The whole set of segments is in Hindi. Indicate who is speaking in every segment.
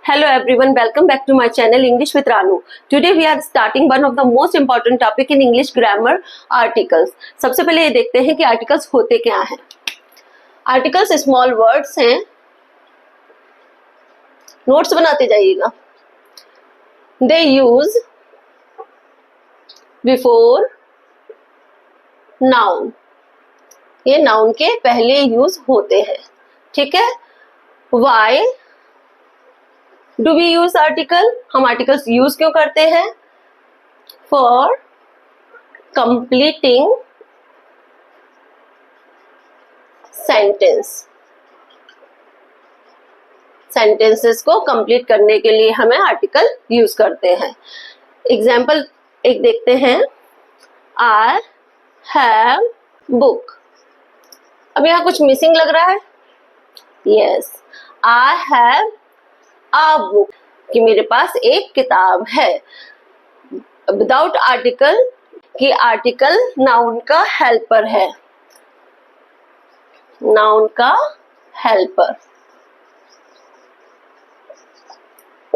Speaker 1: Hello everyone, welcome back to my channel English with Ranu. Today we are starting one of the most important topic in English grammar, articles. सबसे पहले ये देखते हैं कि articles होते क्या हैं. Articles small words हैं. नोट्स बनाते जाइएगा. They use before noun. ये noun के पहले यूज होते हैं. ठीक है. Why do we use article? हम articles यूज क्यों करते हैं? For completing sentence. sentences को complete करने के लिए हमें article यूज करते हैं. एग्जाम्पल एक देखते हैं. I have book. अब यहाँ कुछ मिसिंग लग रहा है. Yes, I have a book. कि मेरे पास एक किताब है. विदाउट आर्टिकल कि आर्टिकल नाउन का हेल्पर है. नाउन का हेल्पर.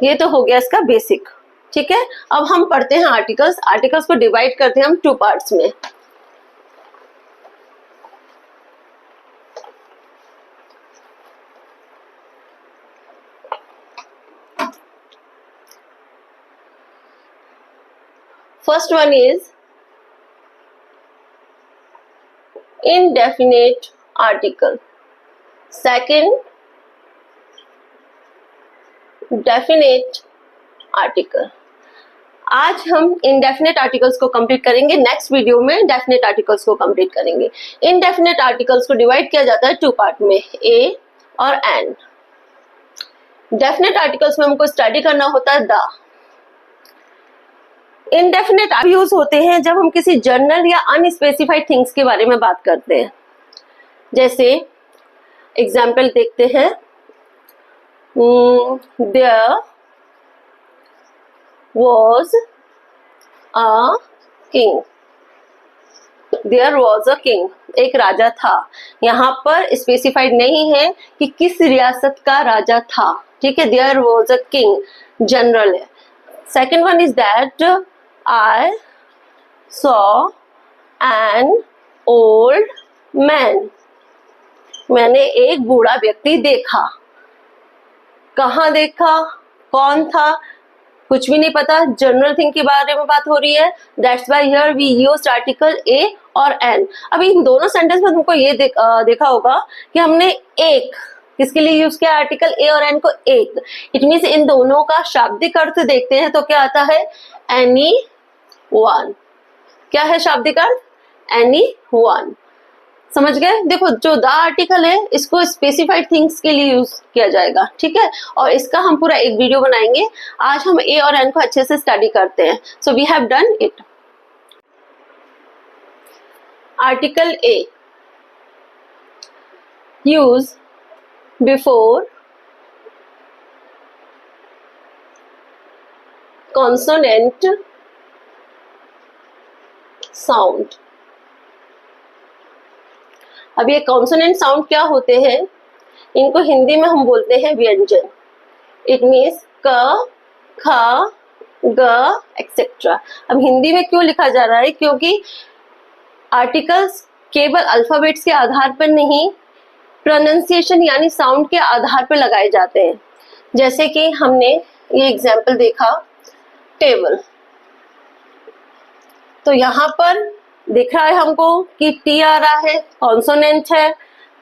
Speaker 1: ये तो हो गया इसका बेसिक. ठीक है. अब हम पढ़ते हैं आर्टिकल्स. आर्टिकल्स को डिवाइड करते हैं हम टू पार्ट्स में. First one is indefinite article. Second, definite article. आज हम indefinite articles को कंप्लीट करेंगे. नेक्स्ट वीडियो में definite articles को कंप्लीट करेंगे. indefinite articles को डिवाइड किया जाता है टू पार्ट में, a और an. definite articles में हमको स्टडी करना होता है the. इनडेफिनेट यूज होते हैं जब हम किसी जनरल या अनस्पेसिफाइड थिंग्स के बारे में बात करते हैं. जैसे एग्जाम्पल देखते हैं. There was a king. There was a king. एक राजा था. यहाँ पर स्पेसिफाइड नहीं है कि किस रियासत का राजा था. ठीक है. There was a king general है. Second one is that I saw an old man. मैंने एक बूढ़ा व्यक्ति देखा. कहाँ देखा, कौन था, कुछ भी नहीं पता. जनरल थिंग के बारे में बात हो रही है. That's why here we used article a और an. अभी इन दोनों सेंटेंस में तुमको ये देखा होगा कि हमने एक किसके लिए यूज किया आर्टिकल ए और एन को. एक. इट मीन्स इन दोनों का शाब्दिक अर्थ देखते हैं तो क्या आता है? Any one. क्या है शाब्दिक अर्थ? Any one. समझ गए. देखो जो द आर्टिकल है इसको स्पेसिफाइड थिंग्स के लिए यूज किया जाएगा. ठीक है. और इसका हम पूरा एक वीडियो बनाएंगे. आज हम ए और एन को अच्छे से स्टडी करते हैं. So we have done it. Article A use before consonant sound. अब ये कॉन्सोनेंट साउंड क्या होते हैं? इनको हिंदी में हम बोलते हैं व्यंजन. इट मीन्स क, ख, ग एक्सेट्रा. अब हिंदी में क्यों लिखा जा रहा है? क्योंकि आर्टिकल्स केवल अल्फाबेट्स के आधार पर नहीं, प्रोनाउंसिएशन यानी साउंड के आधार पर लगाए जाते हैं. जैसे कि हमने ये एग्जाम्पल देखा, टेबल. तो यहाँ पर दिख रहा है हमको कि टी आ रहा है, कॉन्सोनेंट है.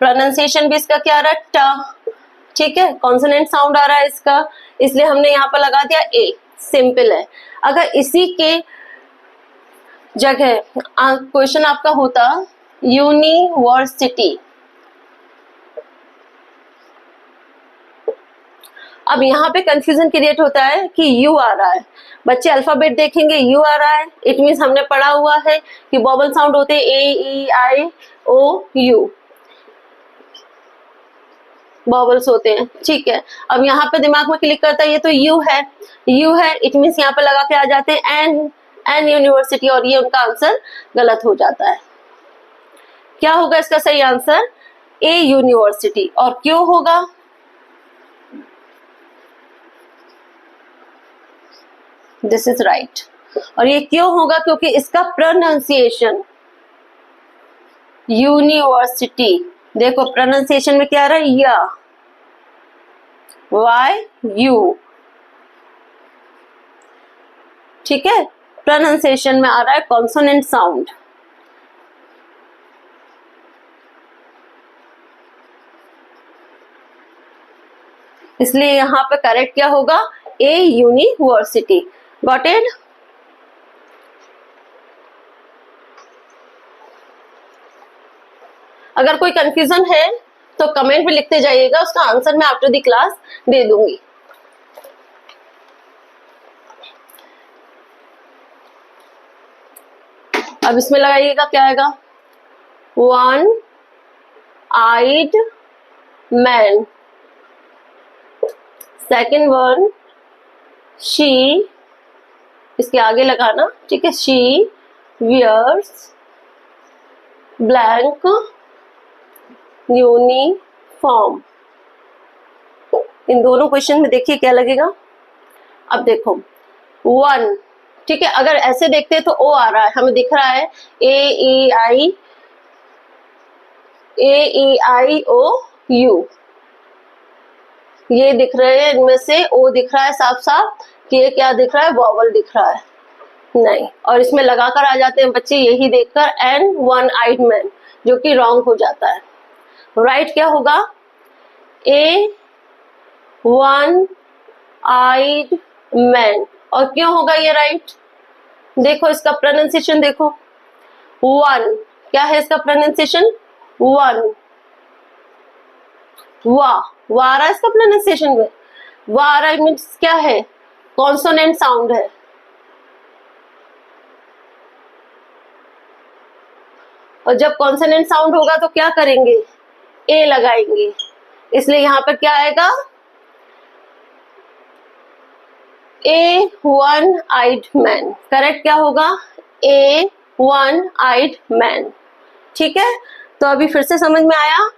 Speaker 1: प्रोनाउंसिएशन भी इसका क्या आ रहा है? ट. ठीक है. कॉन्सोनेंट साउंड आ रहा है इसका, इसलिए हमने यहाँ पर लगा दिया ए. सिंपल है. अगर इसी के जगह क्वेश्चन आपका होता यूनिवर्सिटी. अब यहाँ पे कंफ्यूजन क्रिएट होता है कि यू आ रहा है. बच्चे अल्फाबेट देखेंगे यू आ रहा है. इट मीन्स हमने पढ़ा हुआ है कि वोवल साउंड होते हैं ए, ई, आई, ओ, यू. वोवल्स होते हैं. ठीक है. अब यहाँ पे दिमाग में क्लिक करता है ये तो यू है. यू है. इट मीन्स यहाँ पे लगा के आ जाते हैं एन यूनिवर्सिटी. और ये उनका आंसर गलत हो जाता है. क्या होगा इसका सही आंसर? ए यूनिवर्सिटी. और क्यों होगा? This is right. और ये क्यों होगा? क्योंकि इसका प्रोनाउंसिएशन यूनिवर्सिटी, देखो प्रोनाउंसिएशन में क्या आ रहा है? या, वाई यू, ठीक है। प्रोनाउंसिएशन में आ रहा है कॉन्सोनेंट साउंड। इसलिए यहां पे करेक्ट क्या होगा? ए यूनिवर्सिटी। Got it? अगर कोई कंफ्यूजन है तो कमेंट में लिखते जाइएगा, उसका आंसर मैं आफ्टर द क्लास दे दूंगी। अब इसमें लगाइएगा, क्या आएगा? One eyed man. Second one, she, इसके आगे लगाना, ठीक है। She wears blank uniform. इन दोनों क्वेश्चन में देखिए क्या लगेगा। अब देखो वन, ठीक है, अगर ऐसे देखते हैं तो ओ आ रहा है, हमें दिख रहा है ए ई आई ओ यू, ये दिख रहे हैं, इनमें से ओ दिख रहा है साफ साफ कि ये क्या दिख रहा है? वॉवल दिख रहा है, नहीं। और इसमें लगाकर आ जाते हैं बच्चे यही देखकर एन वन आइड मैन, जो कि रॉन्ग हो जाता है। राइट क्या होगा? ए वन आइड मैन। और क्यों होगा ये राइट? देखो इसका प्रोनाउंसिएशन देखो, वन, क्या है इसका प्रोनाउंसिएशन? वन, वाह आ रहा है इसका प्रोनाउंसिएशन में, वाह आ रहा है मीन्स क्या है? कॉन्सोनेंट साउंड है। और जब कॉन्सोनेंट साउंड होगा तो क्या करेंगे? ए लगाएंगे, इसलिए यहां पर क्या आएगा? ए वन आइड मैन। करेक्ट क्या होगा? ए वन आइड मैन, ठीक है। तो अभी फिर से समझ में आया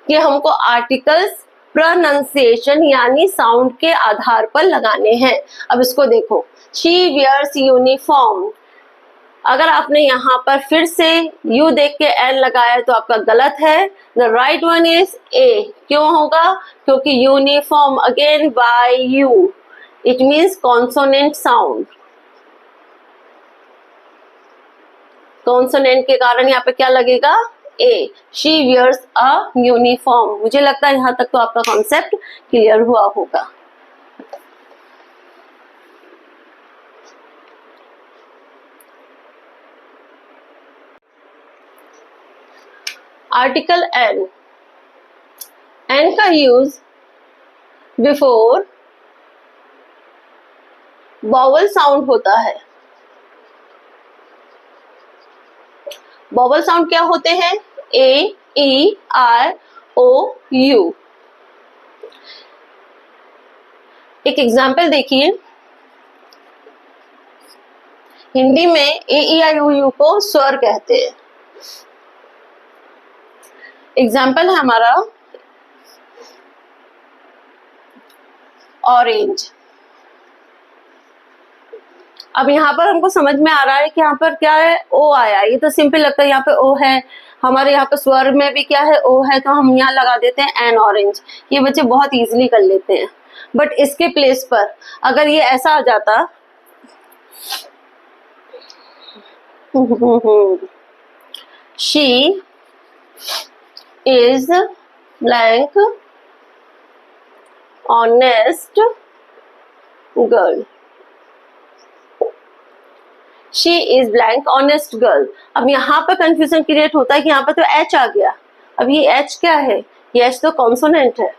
Speaker 1: कि हमको आर्टिकल्स प्रोनाउंसिएशन यानी साउंड के आधार पर लगाने हैं। अब इसको देखो, शी वियर्स यूनिफॉर्म। अगर आपने यहाँ पर फिर से यू देख के एन लगाया तो आपका गलत है। The right one is a. क्यों होगा? क्योंकि uniform again by U, it means consonant sound. Consonant के कारण यहाँ पे क्या लगेगा? A. She wears a uniform. मुझे लगता है यहां तक तो आपका कॉन्सेप्ट क्लियर हुआ होगा। आर्टिकल एन, एन का यूज बिफोर वॉवल साउंड होता है। वॉवल साउंड क्या होते हैं? ए ई आई ओ यू। एक एग्जाम्पल देखिए, हिंदी में ए ई आई ओ यू को स्वर कहते हैं। एग्जाम्पल है हमारा ऑरेंज। अब यहाँ पर हमको समझ में आ रहा है कि यहाँ पर क्या है? ओ आया। ये तो सिंपल लगता है, यहाँ पे ओ है, हमारे यहाँ पे स्वर में भी क्या है? ओ है, तो हम यहाँ लगा देते हैं एन ऑरेंज। ये बच्चे बहुत इजीली कर लेते हैं। बट इसके प्लेस पर अगर ये ऐसा आ जाता she is blank honest girl. She is blank honest girl. अब यहाँ पर कंफ्यूजन क्रिएट होता है कि यहाँ पर तो एच आ गया। अब ये एच क्या है? ये एच तो कॉन्सोनेंट है,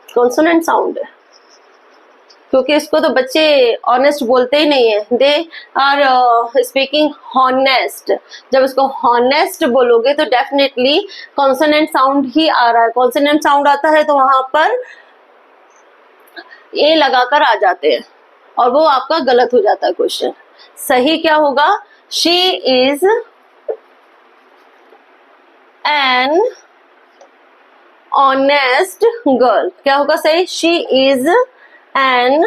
Speaker 1: कॉन्सोनेंट साउंड है, क्योंकि इसको तो बच्चे ऑनेस्ट बोलते ही नहीं है। They are speaking honest. जब इसको हॉनेस्ट बोलोगे तो डेफिनेटली कॉन्सोनेंट साउंड ही आ रहा है। कॉन्सोनेंट साउंड आता है तो वहां पर ए लगाकर आ जाते हैं और वो आपका गलत हो जाता है क्वेश्चन। सही क्या होगा? She is an honest girl. क्या होगा सही? She is an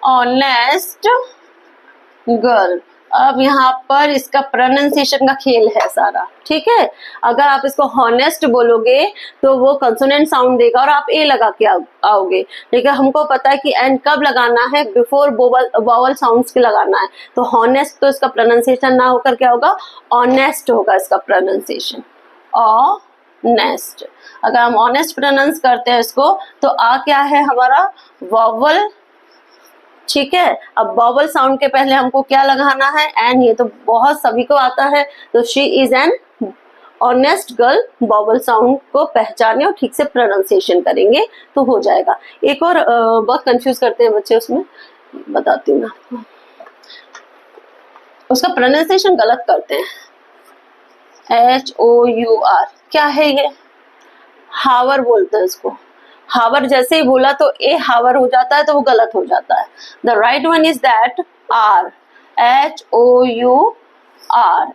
Speaker 1: honest girl. अब यहाँ पर इसका प्रोनाउंसिएशन का खेल है सारा, ठीक है। अगर आप इसको हॉनेस्ट बोलोगे तो वो कंसोनेंट साउंड देगा और आप ए लगा के आओगे, लेकिन हमको पता है कि एंड कब लगाना है, बिफोर वोवल साउंड्स के लगाना है। तो हॉनेस्ट तो इसका प्रोनाउंसिएशन ना होकर क्या होगा, ऑनेस्ट होगा इसका प्रोनाउंसिएशन, ऑनेस्ट। अगर हम ऑनेस्ट प्रोनाउंस करते हैं इसको तो आ क्या है हमारा, वोवल, ठीक है। अब वोवल साउंड के पहले हमको क्या लगाना है, एन। ये तो बहुत सभी को आता है, तो she is an honest girl. Vowel sound को पहचाने और ठीक से प्रोनाउंसिएशन करेंगे तो हो जाएगा। एक और बहुत कंफ्यूज करते हैं बच्चे, उसमें बताती हूँ मैं आपको, उसका प्रोनाउंसिएशन गलत करते हैं, HOUR। क्या है ये, हावर बोलते हैं इसको। हावर जैसे ही बोला तो ए हावर हो जाता है, तो वो गलत हो जाता है। The right one is that hour, HOUR।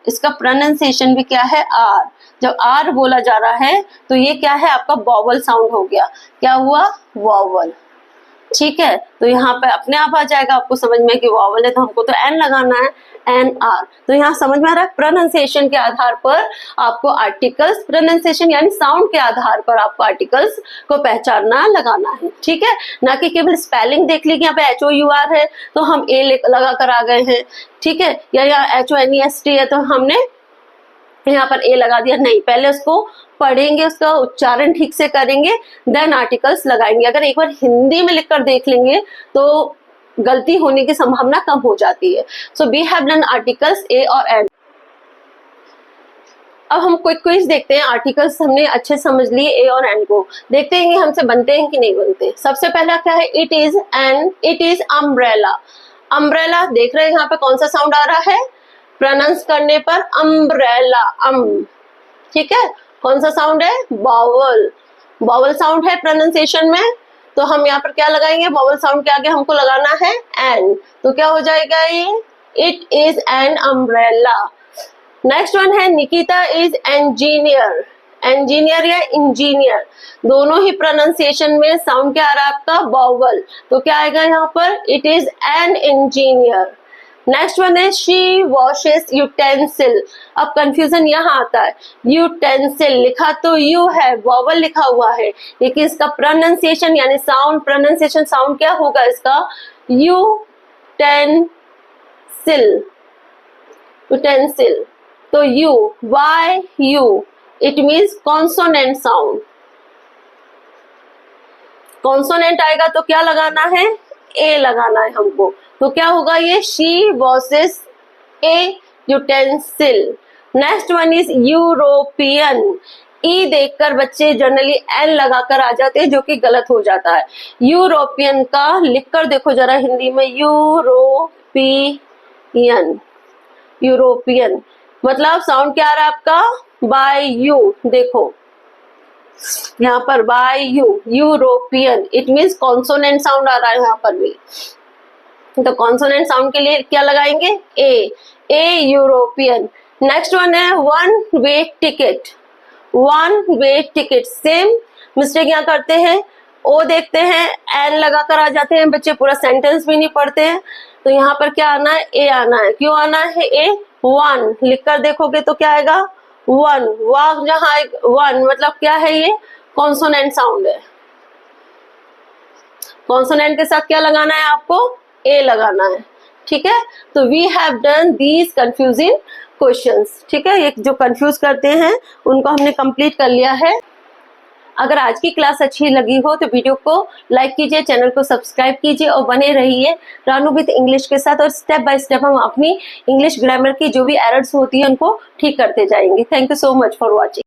Speaker 1: इसका प्रोनाउंसिएशन भी क्या है, आर। जब आर बोला जा रहा है तो ये क्या है, आपका वोवल साउंड हो गया। क्या हुआ, वोवल, ठीक है। तो यहाँ पे अपने आप आ जाएगा आपको समझ में कि वोवल है तो हमको तो एन लगाना है, NR। तो यहाँ समझ में आ रहा है, प्रोनाउंसिएशन के आधार पर आपको आर्टिकल्स, प्रोनाउंसिएशन यानी साउंड के आधार पर आपको आर्टिकल्स को पहचानना लगाना है, ठीक है। ना कि केवल स्पेलिंग देख ली कि यहाँ पे HOUR है तो हम ए लगा कर आ गए हैं, ठीक है, या यहाँ HONEST है तो हमने यहाँ पर ए लगा दिया। नहीं, पहले उसको पढ़ेंगे, उसका उच्चारण ठीक से करेंगे, देन आर्टिकल्स लगाएंगे। अगर एक बार हिंदी में लिखकर देख लेंगे तो गलती होने की संभावना कम हो जाती है। So we have learn articles a और एन। अब हम क्विक क्विज देखते हैं। आर्टिकल्स हमने अच्छे समझ लिए ए और एन को, देखते हैं हमसे बनते हैं कि नहीं बनते। सबसे पहला क्या है, it is an, it is umbrella. Umbrella देख रहे हैं यहाँ पे कौन सा साउंड आ रहा है, प्रोनाउंस करने पर अम्ब्रेला, ठीक है। कौन सा साउंड है, वोवल, वोवल साउंड है प्रोनाउंसिएशन में। तो हम यहाँ पर क्या लगाएंगे, वोवल साउंड के आगे हमको लगाना है एन, तो क्या हो जाएगा ये, it is an umbrella. Next one है, निकिता इज इंजीनियर। इंजीनियर या इंजीनियर दोनों ही प्रोनाउंसिएशन में साउंड क्या आ रहा है आपका, वोवल, तो क्या आएगा यहाँ पर, it is an engineer. Next one है, शी वॉशेस यूटेंसिल। अब कंफ्यूजन यहाँ आता है, यूटेंसिल लिखा तो यू है, वोवल लिखा हुआ है, लेकिन इसका प्रोनाउंसिएशन यानी साउंड, प्रोनाउंसिएशन साउंड क्या होगा इसका, यूटेंसिल, यूटेंसिल। तो you, why you, it means consonant sound. Consonant आएगा तो क्या लगाना है, ए लगाना है हमको, तो क्या होगा ये, she washes a utensil. Next one is European. E देखकर बच्चे जनरली एन लगाकर आ जाते हैं, जो कि गलत हो जाता है। यूरोपियन का लिखकर देखो जरा हिंदी में, यूरोपियन, यूरोपियन मतलब साउंड क्या आ रहा है आपका, बाय यू। देखो यहाँ पर by U, European, it means consonant sound आ रहा है यहाँ पर भी। तो कॉन्सोनेंट साउंड के लिए क्या लगाएंगे, ए, यूरोपियन। नेक्स्ट वन है, one way ticket. One way ticket, same mistake यहाँ करते हैं, ओ देखते हैं एन लगाकर आ जाते हैं बच्चे, पूरा सेंटेंस भी नहीं पढ़ते हैं। तो यहाँ पर क्या आना है, ए आना है। क्यों आना है ए, वन लिखकर देखोगे तो क्या आएगा, वन। वाह, जहाँ वन मतलब क्या है, ये कॉन्सोनेंट साउंड है। कॉन्सोनेंट के साथ क्या लगाना है आपको, ए लगाना है, ठीक है। तो we have done these confusing questions, ठीक है। ये जो कंफ्यूज करते हैं उनको हमने कंप्लीट कर लिया है। अगर आज की क्लास अच्छी लगी हो तो वीडियो को लाइक कीजिए, चैनल को सब्सक्राइब कीजिए और बने रहिए रानू विद इंग्लिश के साथ। और स्टेप बाय स्टेप हम अपनी इंग्लिश ग्रामर की जो भी एरर्स होती है उनको ठीक करते जाएंगे। Thank you so much for watching.